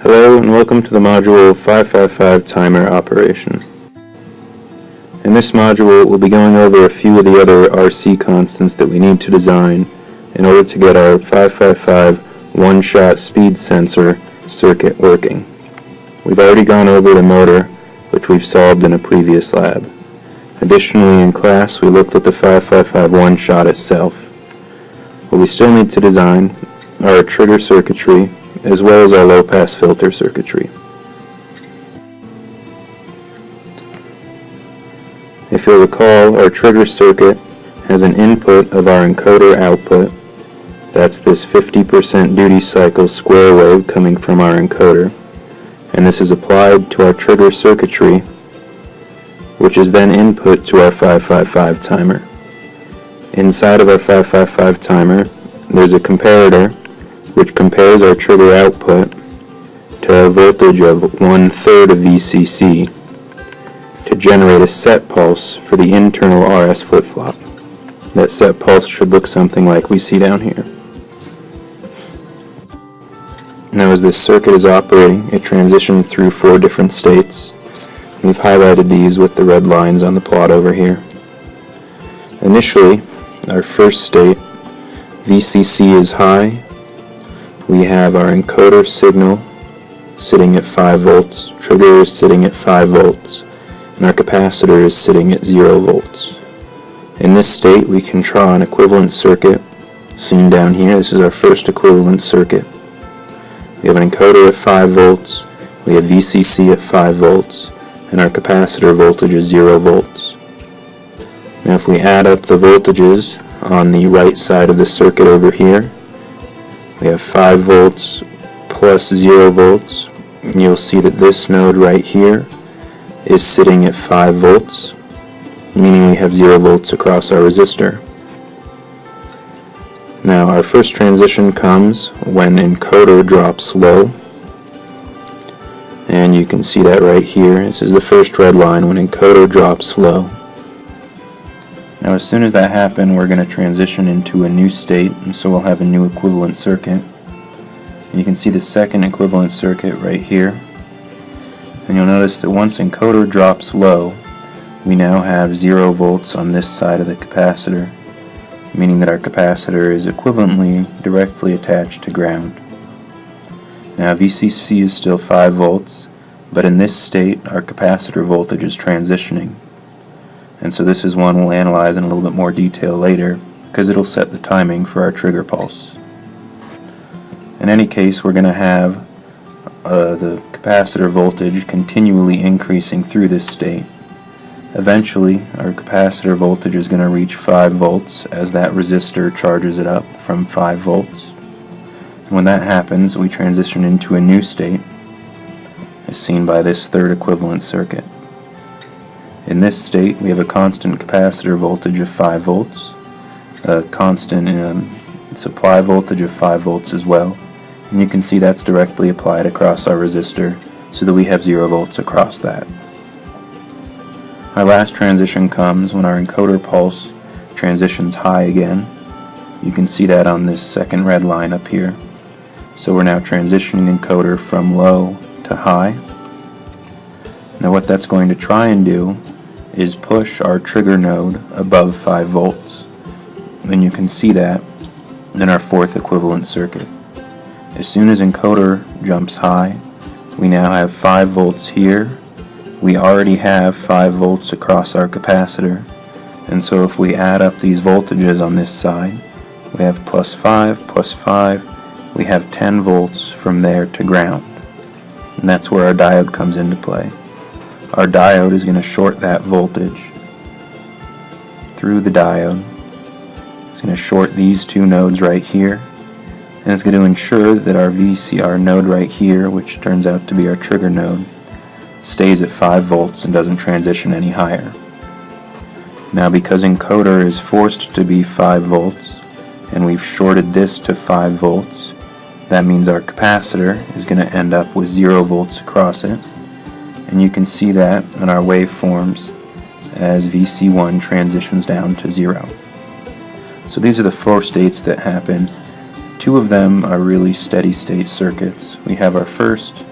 Hello and welcome to the module 555 timer operation. In this module we'll be going over a few of the other RC constants that we need to design in order to get our 555 one-shot speed sensor circuit working. We've already gone over the motor, which we've solved in a previous lab. Additionally, in class we looked at the 555 one-shot itself. What we still need to design are our trigger circuitry as well as our low-pass filter circuitry. If you'll recall, our trigger circuit has an input of our encoder output. That's this 50% duty cycle square wave coming from our encoder, and this is applied to our trigger circuitry, which is then input to our 555 timer. Inside of our 555 timer, there's a comparator which compares our trigger output to a voltage of 1/3 of VCC to generate a set pulse for the internal RS flip-flop. That set pulse should look something like we see down here. Now as this circuit is operating, it transitions through 4 different states. We've highlighted these with the red lines on the plot over here. Initially, our first state, VCC is high. We have our encoder signal sitting at 5 volts, trigger is sitting at 5 volts, and our capacitor is sitting at 0 volts. In this state we can draw an equivalent circuit, seen down here. This is our first equivalent circuit. We have an encoder at 5 volts, we have VCC at 5 volts, and our capacitor voltage is 0 volts. Now if we add up the voltages on the right side of the circuit over here, we have 5 volts plus 0 volts. You'll see that this node right here is sitting at 5 volts, meaning we have 0 volts across our resistor. Now our first transition comes when encoder drops low, and you can see that right here. This is the first red line when encoder drops low. Now as soon as that happens, we're going to transition into a new state, and so we'll have a new equivalent circuit. You can see the second equivalent circuit right here, and you'll notice that once encoder drops low, we now have 0 volts on this side of the capacitor, meaning that our capacitor is equivalently directly attached to ground. Now VCC is still 5 volts, but in this state our capacitor voltage is transitioning. And so this is one we'll analyze in a little bit more detail later, because it'll set the timing for our trigger pulse. In any case, we're going to have the capacitor voltage continually increasing through this state. Eventually, our capacitor voltage is going to reach 5 volts as that resistor charges it up from 5 volts. And when that happens, we transition into a new state, as seen by this third equivalent circuit. In this state, we have a constant capacitor voltage of 5 volts, a constant supply voltage of 5 volts as well, and you can see that's directly applied across our resistor so that we have 0 volts across that. Our last transition comes when our encoder pulse transitions high again. You can see that on this second red line up here. So we're now transitioning encoder from low to high. Now what that's going to try and do is push our trigger node above 5 volts. And you can see that in our fourth equivalent circuit. As soon as encoder jumps high, we now have 5 volts here. We already have 5 volts across our capacitor, and so if we add up these voltages on this side, we have plus 5, we have 10 volts from there to ground. And that's where our diode comes into play. Our diode is going to short that voltage through the diode. It's going to short these 2 nodes right here, and it's going to ensure that our VCR node right here, which turns out to be our trigger node, stays at 5 volts and doesn't transition any higher. Now because encoder is forced to be 5 volts, and we've shorted this to 5 volts, that means our capacitor is going to end up with 0 volts across it. And you can see that in our waveforms as VC1 transitions down to 0. So these are the 4 states that happen. 2 of them are really steady state circuits. We have our first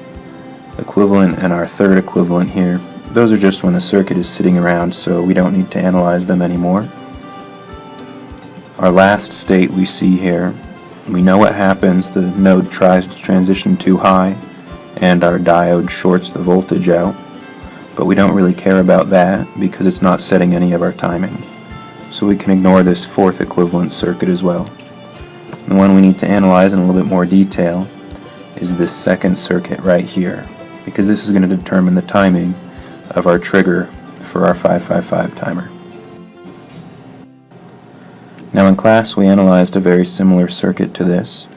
equivalent and our third equivalent here, those are just when the circuit is sitting around, so we don't need to analyze them anymore. Our last state we see here, we know what happens. The node tries to transition too high, and our diode shorts the voltage out, but we don't really care about that because it's not setting any of our timing. So we can ignore this fourth equivalent circuit as well. The one we need to analyze in a little bit more detail is this second circuit right here, because this is going to determine the timing of our trigger for our 555 timer. Now in class we analyzed a very similar circuit to this,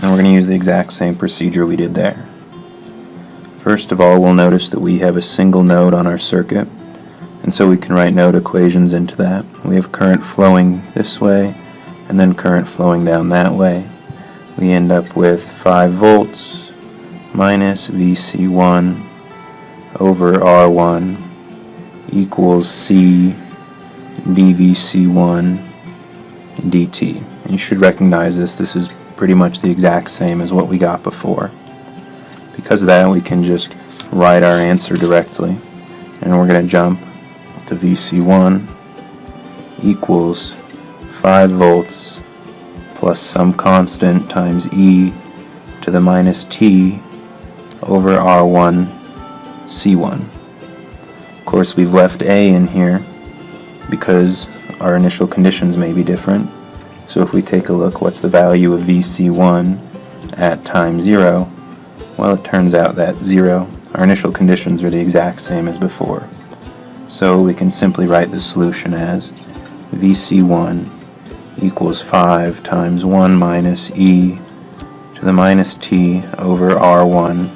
and we're going to use the exact same procedure we did there. First of all, we'll notice that we have a single node on our circuit, and so we can write node equations into that. We have current flowing this way, and then current flowing down that way. We end up with 5 volts minus VC1 over R1 equals C dVC1 dt. And you should recognize this. This is pretty much the exact same as what we got before. Because of that, we can just write our answer directly. And we're going to jump to VC1 equals 5 volts plus some constant times e to the minus t over R1 C1. Of course, we've left a in here because our initial conditions may be different. So if we take a look, what's the value of VC1 at time 0? Well, it turns out that 0, our initial conditions are the exact same as before. So we can simply write the solution as VC1 equals 5 times 1 minus e to the minus t over R1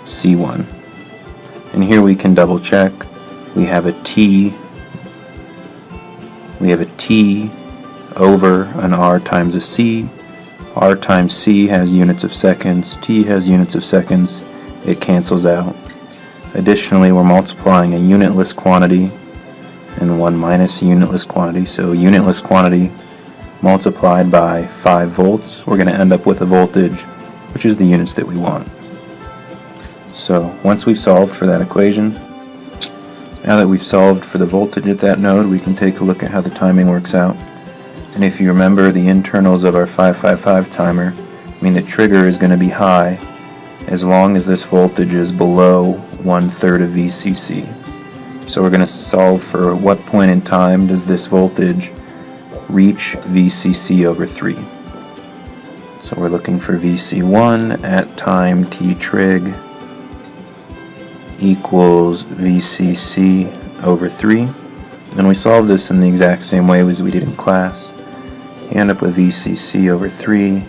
C1. And here we can double check. We have a t over an r times a c. R times c has units of seconds, t has units of seconds. It cancels out. Additionally, we're multiplying a unitless quantity and 1 minus a unitless quantity. So unitless quantity multiplied by 5 volts, we're going to end up with a voltage, which is the units that we want. So once we've solved for that equation, now that we've solved for the voltage at that node, we can take a look at how the timing works out. And if you remember, the internals of our 555 timer mean the trigger is going to be high as long as this voltage is below 1/3 of VCC. So we're going to solve for what point in time does this voltage reach VCC over 3. So we're looking for VC1 at time t trig equals VCC over 3. And we solve this in the exact same way as we did in class. You end up with VCC over 3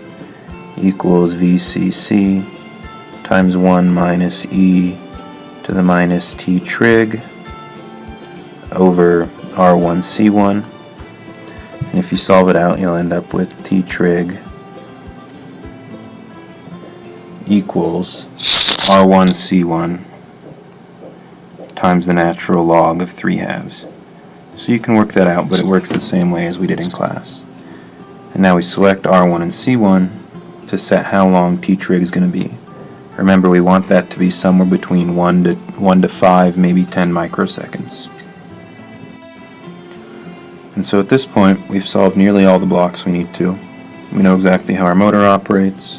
equals VCC times 1 minus e to the minus t trig over R1 C1. And if you solve it out, you'll end up with t trig equals R1 C1 times the natural log of 3/2. So you can work that out, but it works the same way as we did in class. And now we select R1 and C1 to set how long t trig is going to be. Remember, we want that to be somewhere between 1 to 5, maybe 10 microseconds. And so at this point, we've solved nearly all the blocks we need to. We know exactly how our motor operates.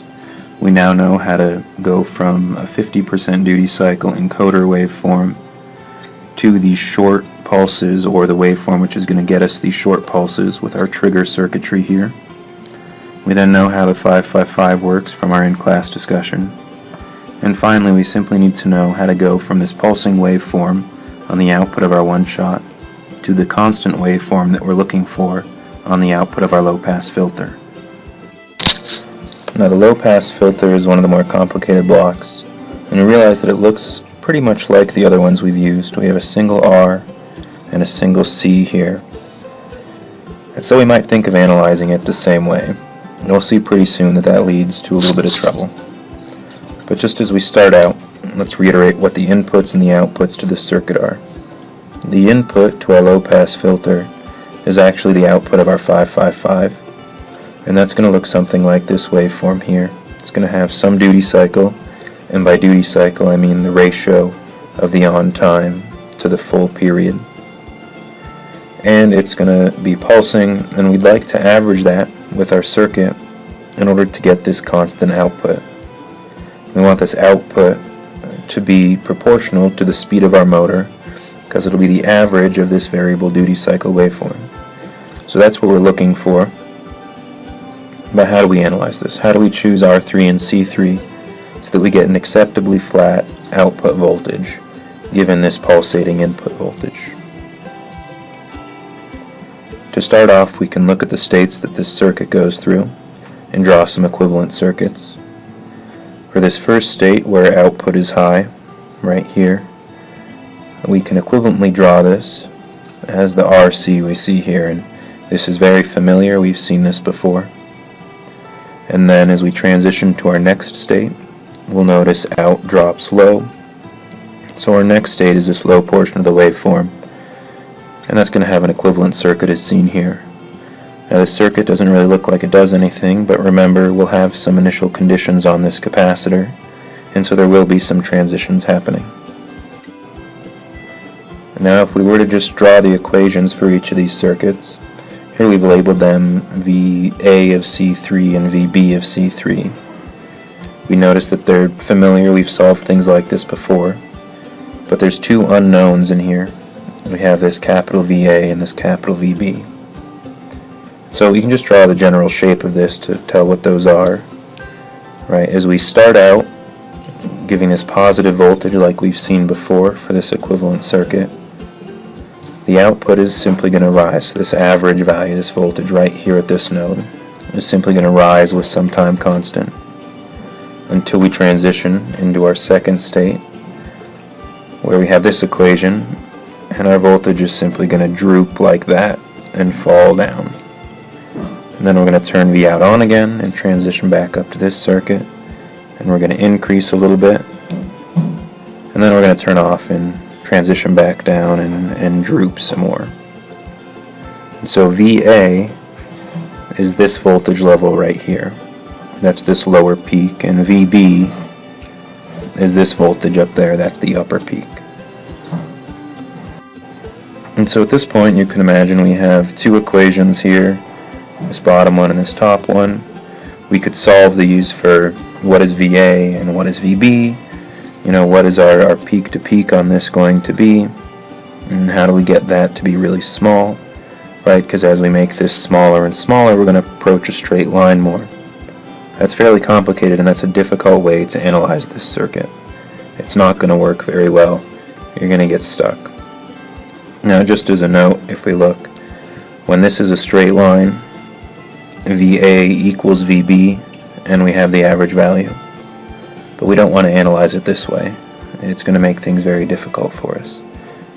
We now know how to go from a 50% duty cycle encoder waveform to these short pulses, or the waveform which is going to get us these short pulses with our trigger circuitry here. We then know how the 555 works from our in-class discussion. And finally, we simply need to know how to go from this pulsing waveform on the output of our one-shot to the constant waveform that we're looking for on the output of our low-pass filter. Now, the low-pass filter is one of the more complicated blocks, and you realize that it looks pretty much like the other ones we've used. We have a single R and a single C here. And so we might think of analyzing it the same way. And we'll see pretty soon that that leads to a little bit of trouble. But just as we start out, let's reiterate what the inputs and the outputs to this circuit are. The input to our low-pass filter is actually the output of our 555, and that's going to look something like this waveform here. It's going to have some duty cycle And by duty cycle, I mean the ratio of the on time to the full period. And it's going to be pulsing, and we'd like to average that with our circuit in order to get this constant output. We want this output to be proportional to the speed of our motor, because it'll be the average of this variable duty cycle waveform. So that's what we're looking for. But how do we analyze this? How do we choose R3 and C3 so that we get an acceptably flat output voltage given this pulsating input voltage? To start off, we can look at the states that this circuit goes through and draw some equivalent circuits. For this first state where output is high, right here, we can equivalently draw this as the RC we see here, and this is very familiar, we've seen this before. And then as we transition to our next state, we'll notice out drops low. So our next state is this low portion of the waveform, and that's going to have an equivalent circuit as seen here. Now this circuit doesn't really look like it does anything, but remember we'll have some initial conditions on this capacitor, and so there will be some transitions happening. Now if we were to just draw the equations for each of these circuits, here we've labeled them VA of C3 and VB of C3. We notice that they're familiar, we've solved things like this before, but there's two unknowns in here. We have this capital VA and this capital VB. So we can just draw the general shape of this to tell what those are. Right, as we start out giving this positive voltage like we've seen before for this equivalent circuit, the output is simply going to rise. So this average value, this voltage right here at this node, is simply going to rise with some time constant until we transition into our second state where we have this equation and our voltage is simply going to droop like that and fall down. And then we're going to turn V out on again and transition back up to this circuit, and we're going to increase a little bit, and then we're going to turn off and transition back down and droop some more. And so VA is this voltage level right here. That's this lower peak, and VB is this voltage up there. That's the upper peak. And so at this point you can imagine we have two equations here, this bottom one and this top one. We could solve these for what is VA and what is VB. You know, what is our peak to peak on this going to be, and how do we get that to be really small, right? Because as we make this smaller and smaller, we're going to approach a straight line more. That's fairly complicated, and that's a difficult way to analyze this circuit. It's not going to work very well. You're going to get stuck. Now, just as a note, if we look, when this is a straight line, VA equals VB, and we have the average value. But we don't want to analyze it this way. It's going to make things very difficult for us.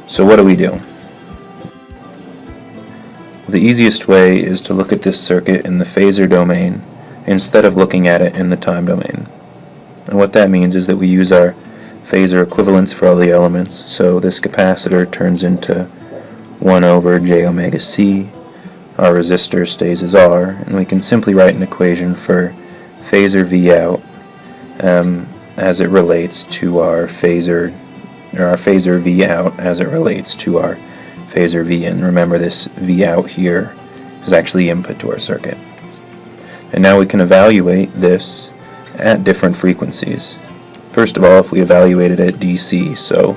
So what do? The easiest way is to look at this circuit in the phasor domain instead of looking at it in the time domain. And what that means is that we use our phasor equivalence for all the elements. So this capacitor turns into 1 over j omega c. Our resistor stays as R, and we can simply write an equation for phasor V out as it relates to our phasor V out as it relates to our phasor V in. Remember, this V out here is actually input to our circuit. And now we can evaluate this at different frequencies. First of all, if we evaluate it at DC, so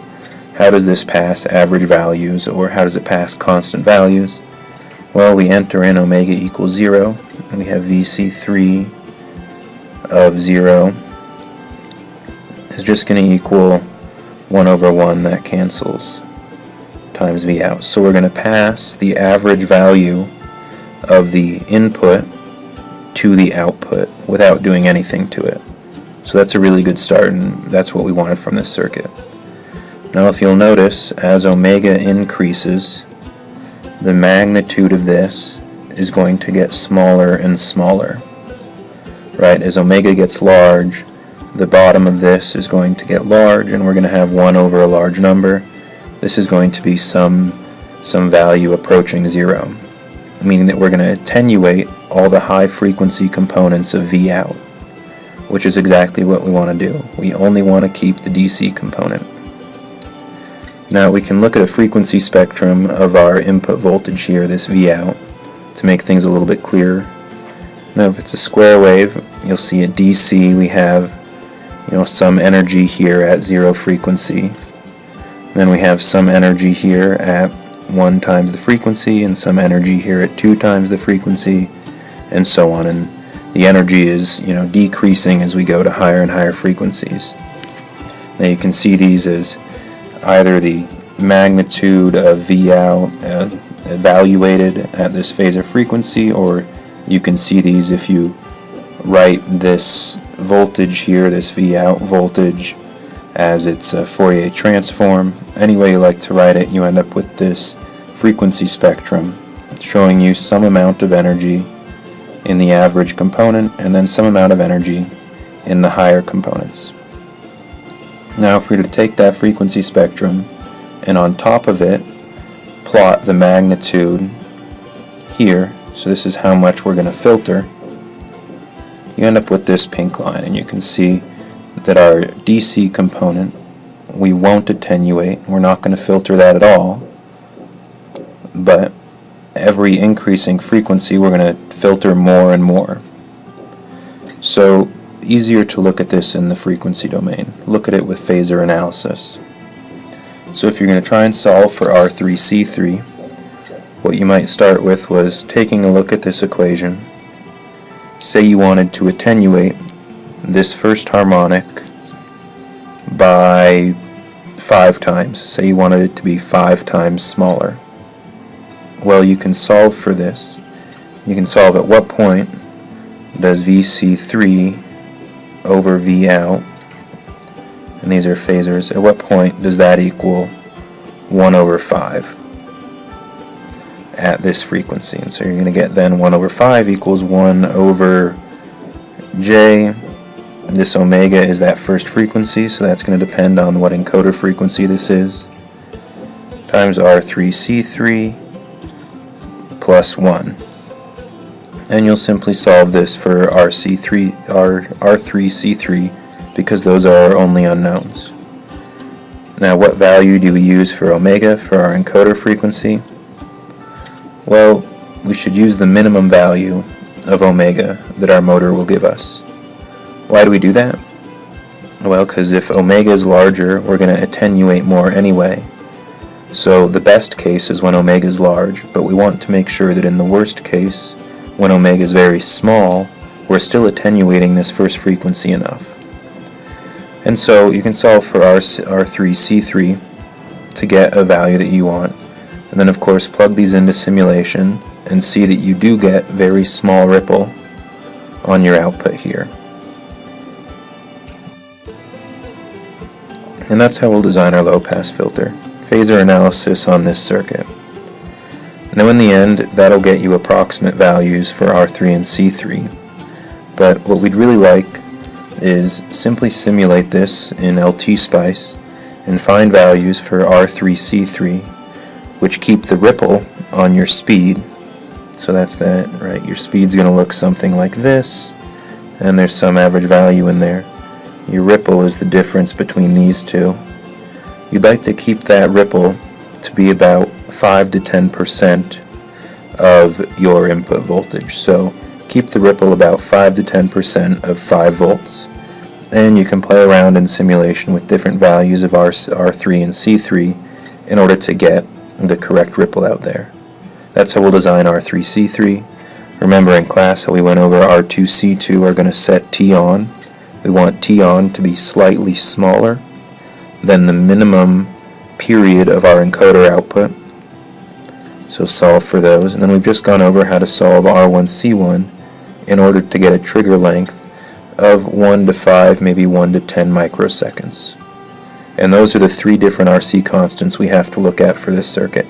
how does this pass average values, or how does it pass constant values? Well, we enter in omega equals 0, and we have VC3 of 0 is just going to equal 1 over 1, that cancels, times V out. So we're going to pass the average value of the input to the output without doing anything to it. So that's a really good start, and that's what we wanted from this circuit. Now if you'll notice, as omega increases, the magnitude of this is going to get smaller and smaller. Right? As omega gets large, the bottom of this is going to get large, and we're going to have 1 over a large number. This is going to be some value approaching 0, meaning that we're going to attenuate all the high frequency components of V out. which is exactly what we want to do. We only want to keep the DC component. Now we can look at a frequency spectrum of our input voltage here, this Vout, to make things a little bit clearer. Now if it's a square wave, you'll see at DC we have some energy here at 0 frequency. Then we have some energy here at 1 times the frequency, and some energy here at 2 times the frequency, and so on. And the energy is decreasing as we go to higher and higher frequencies. Now you can see these as either the magnitude of Vout evaluated at this phasor frequency, or you can see these if you write this voltage here, this Vout voltage, as its Fourier transform. Any way you like to write it, you end up with this frequency spectrum showing you some amount of energy in the average component and then some amount of energy in the higher components. Now if we were to take that frequency spectrum and on top of it plot the magnitude here, so this is how much we're going to filter, you end up with this pink line, and you can see that our DC component we won't attenuate, we're not going to filter that at all, but every increasing frequency we're going to filter more and more. So easier to look at this in the frequency domain. Look at it with phasor analysis. So if you're going to try and solve for R3C3, what you might start with was taking a look at this equation. Say you wanted to attenuate this first harmonic by 5 times. Say you wanted it to be 5 times smaller. Well, you can solve for this. You can solve at what point does VC3 over Vout, and these are phasors, at what point does that equal 1 over 5 at this frequency? And so you're going to get then 1 over 5 equals 1 over J. This omega is that first frequency, so that's going to depend on what encoder frequency this is, times R3C3 plus 1. And you'll simply solve this for R3C3 because those are our only unknowns. Now what value do we use for omega for our encoder frequency? Well, we should use the minimum value of omega that our motor will give us. Why do we do that? Well, because if omega is larger, we're going to attenuate more anyway. So the best case is when omega is large, but we want to make sure that in the worst case, when omega is very small, we're still attenuating this first frequency enough. And so you can solve for R3C3 to get a value that you want, and then of course plug these into simulation and see that you do get very small ripple on your output here. And that's how we'll design our low-pass filter. Phasor analysis on this circuit. Now in the end, that'll get you approximate values for R3 and C3. But what we'd really like is simply simulate this in LT-Spice and find values for R3, C3, which keep the ripple on your speed. So that's that, right? Your speed's going to look something like this, and there's some average value in there. Your ripple is the difference between these two. You'd like to keep that ripple to be about 5 to 10% of your input voltage. So keep the ripple about 5 to 10% of 5 volts. And you can play around in simulation with different values of R3 and C3 in order to get the correct ripple out there. That's how we'll design R3, C3. Remember in class how we went over R2, C2 are going to set T on. We want T on to be slightly smaller than the minimum period of our encoder output. So solve for those. And then we've just gone over how to solve R1, C1 in order to get a trigger length of 1 to 5, maybe 1 to 10 microseconds. And those are the 3 different RC constants we have to look at for this circuit.